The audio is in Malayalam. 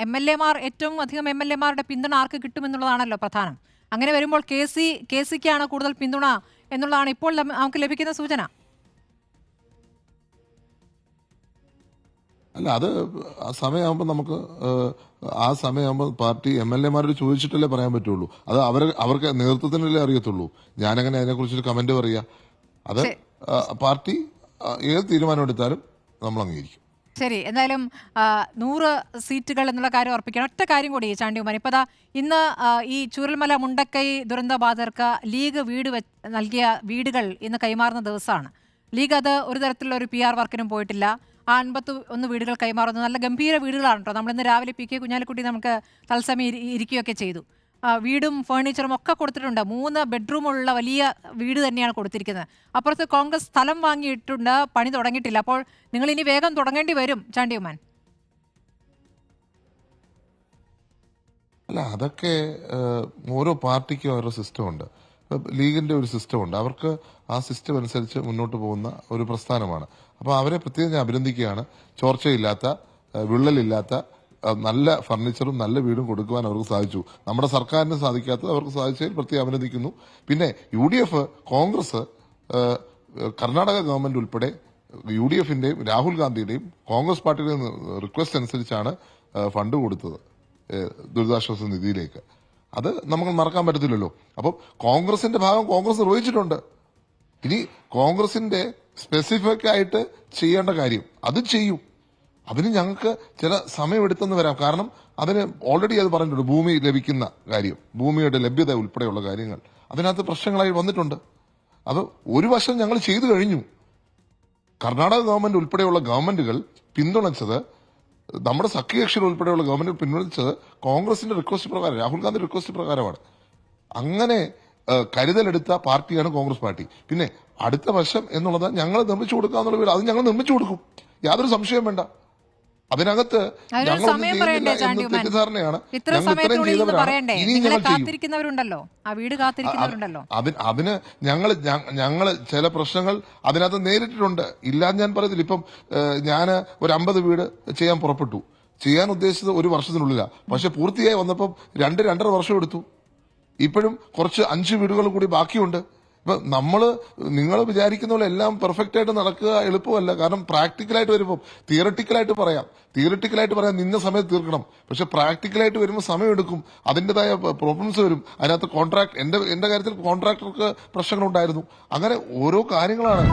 MLA-മാർ ഏറ്റവും അധികം MLA-മാരുടെ പിന്തുണ ആർക്ക് കിട്ടുമെന്നുള്ളതാണല്ലോ പ്രധാനം. അങ്ങനെ വരുമ്പോൾ കെ സിക്കാണ് കൂടുതൽ പിന്തുണ എന്നുള്ളതാണ് ഇപ്പോൾ നമുക്ക് ലഭിക്കുന്ന സൂചന. അല്ല, അത് ആ സമയമാകുമ്പോൾ നമുക്ക് ആ സമയമാകുമ്പോൾ പാർട്ടി MLA-മാരോട് ചോദിച്ചിട്ടല്ലേ പറയാൻ പറ്റുള്ളൂ. അത് അവർക്ക് നേതൃത്വത്തിനല്ലേ അറിയത്തുള്ളൂ. ഞാനങ്ങനെ അതിനെക്കുറിച്ചൊരു കമന്റ് പറയാ. അത് പാർട്ടി ഏത് തീരുമാനം എടുത്താലും നമ്മൾ അംഗീകരിക്കും. ശരി, എന്തായാലും 100 സീറ്റുകൾ എന്നുള്ള കാര്യം ഉറപ്പിക്കണം. ഒറ്റ കാര്യം കൂടി ചാണ്ടി ഉമ്മൻ, ഇപ്പതാ ഇന്ന് ഈ ചൂരൽമല മുണ്ടക്കൈ ദുരന്തബാധിതർക്ക് ലീഗ് നൽകിയ വീടുകൾ ഇന്ന് കൈമാറുന്ന ദിവസമാണ്. ലീഗ് അത് ഒരു തരത്തിലുള്ള ഒരു PR വർക്കിനും പോയിട്ടില്ല. ആ 51 വീടുകൾ കൈമാറുന്നത് നല്ല ഗംഭീര വീടുകളാണ് കേട്ടോ. നമ്മളിന്ന് രാവിലെ PK കുഞ്ഞാലിക്കുട്ടി നമുക്ക് തത്സമയം ഇരിക്കുകയൊക്കെ ചെയ്തു. വീടും ഫേർണിച്ചറും ഒക്കെ കൊടുത്തിട്ടുണ്ട്. 3 ബെഡ്റൂമുള്ള വലിയ വീട് തന്നെയാണ് കൊടുത്തിരിക്കുന്നത്. അപ്പുറത്ത് കോൺഗ്രസ് സ്ഥലം വാങ്ങിയിട്ടുണ്ട്, പണി തുടങ്ങിയിട്ടില്ല. അപ്പോൾ നിങ്ങൾ ഇനി വേഗം തുടങ്ങേണ്ടി വരും ചാണ്ടി ഉമ്മൻ. അല്ല, അതൊക്കെ ഓരോ പാർട്ടിക്കും അവരുടെ സിസ്റ്റം ഉണ്ട്. ലീഗിന്റെ ഒരു സിസ്റ്റം ഉണ്ട്. അവർക്ക് ആ സിസ്റ്റം അനുസരിച്ച് മുന്നോട്ട് പോകുന്ന ഒരു പ്രസ്ഥാനമാണ്. അപ്പോൾ അവരെ പ്രത്യേകം ഞാൻ അഭിനന്ദിക്കുകയാണ്. ചോർച്ചയില്ലാത്ത, വിള്ളലില്ലാത്ത നല്ല ഫർണിച്ചറും നല്ല വീടും കൊടുക്കുവാൻ അവർക്ക് സാധിച്ചു. നമ്മുടെ സർക്കാരിന് സാധിക്കാത്തത് അവർക്ക് സാധിച്ചതിൽ പ്രത്യേകം അഭിനന്ദിക്കുന്നു. പിന്നെ UDF, കോൺഗ്രസ്, കർണാടക ഗവൺമെന്റ് ഉൾപ്പെടെ UDF-ന്റെയും രാഹുൽ ഗാന്ധിയുടെയും കോൺഗ്രസ് പാർട്ടിയുടെയും റിക്വസ്റ്റ് അനുസരിച്ചാണ് ഫണ്ട് കൊടുത്തത് ദുരിതാശ്വാസ നിധിയിലേക്ക്. അത് നമുക്ക് മറക്കാൻ പറ്റത്തില്ലല്ലോ. അപ്പം കോൺഗ്രസിന്റെ ഭാഗം കോൺഗ്രസ് നിർവഹിച്ചിട്ടുണ്ട്. ഇനി കോൺഗ്രസിന്റെ സ്പെസിഫിക് ആയിട്ട് ചെയ്യേണ്ട കാര്യം അത് ചെയ്യും. അതിന് ഞങ്ങൾക്ക് ചില സമയമെടുത്തെന്ന് വരാം. കാരണം അതിന് ഓൾറെഡി അത് പറഞ്ഞിട്ടുണ്ട്. ഭൂമി ലഭിക്കുന്ന കാര്യം, ഭൂമിയുടെ ലഭ്യത ഉൾപ്പെടെയുള്ള കാര്യങ്ങൾ അതിനകത്ത് പ്രശ്നങ്ങളായി വന്നിട്ടുണ്ട്. അത് ഒരു വശം ഞങ്ങൾ ചെയ്തു കഴിഞ്ഞു. കർണാടക ഗവൺമെന്റ് ഉൾപ്പെടെയുള്ള ഗവൺമെന്റുകൾ പിന്തുണച്ചത്, നമ്മുടെ സഖ്യകക്ഷികൾ ഉൾപ്പെടെയുള്ള ഗവൺമെന്റ് പിന്തുണച്ചത് കോൺഗ്രസിന്റെ റിക്വസ്റ്റ് പ്രകാരം, രാഹുൽ ഗാന്ധി റിക്വസ്റ്റ് പ്രകാരമാണ്. അങ്ങനെ കരുതലെടുത്ത പാർട്ടിയാണ് കോൺഗ്രസ് പാർട്ടി. പിന്നെ അടുത്ത വശം എന്നുള്ളത് ഞങ്ങൾ നിർമ്മിച്ചു കൊടുക്കാന്നുള്ള വീട് അത് ഞങ്ങൾ നിർമ്മിച്ചു കൊടുക്കും, യാതൊരു സംശയവും വേണ്ട. അതിനകത്ത് തെറ്റിദ്ധാരണയാണ്. അതിന് ഞങ്ങള് ചില പ്രശ്നങ്ങൾ അതിനകത്ത് നേരിട്ടിട്ടുണ്ട്. ഇല്ലാന്ന് ഞാൻ പറയത്തില്ല. ഇപ്പം ഞാൻ ഒരു 50 വീട് ചെയ്യാൻ പുറപ്പെട്ടു. ചെയ്യാൻ ഉദ്ദേശിച്ചത് 1 വർഷത്തിനുള്ളില്ല. പക്ഷെ പൂർത്തിയായി വന്നപ്പം 2-2.5 വർഷം എടുത്തു. ഇപ്പോഴും കുറച്ച് 5 വീടുകൾ കൂടി ബാക്കിയുണ്ട്. ഇപ്പൊ നിങ്ങൾ വിചാരിക്കുന്ന പോലെ എല്ലാം പെർഫെക്റ്റ് ആയിട്ട് നടക്കുക എളുപ്പമല്ല. കാരണം പ്രാക്ടിക്കലായിട്ട് വരുമ്പോൾ തിയറട്ടിക്കലായിട്ട് പറയാം നിന്ന സമയത്ത് തീർക്കണം. പക്ഷെ പ്രാക്ടിക്കലായിട്ട് വരുമ്പോൾ സമയമെടുക്കും. അതിൻ്റെതായ പ്രോബ്ലംസ് വരും. അതിനകത്ത് എന്റെ കാര്യത്തിൽ കോൺട്രാക്ടർക്ക് പ്രശ്നങ്ങളുണ്ടായിരുന്നു. അങ്ങനെ ഓരോ കാര്യങ്ങളാണ്.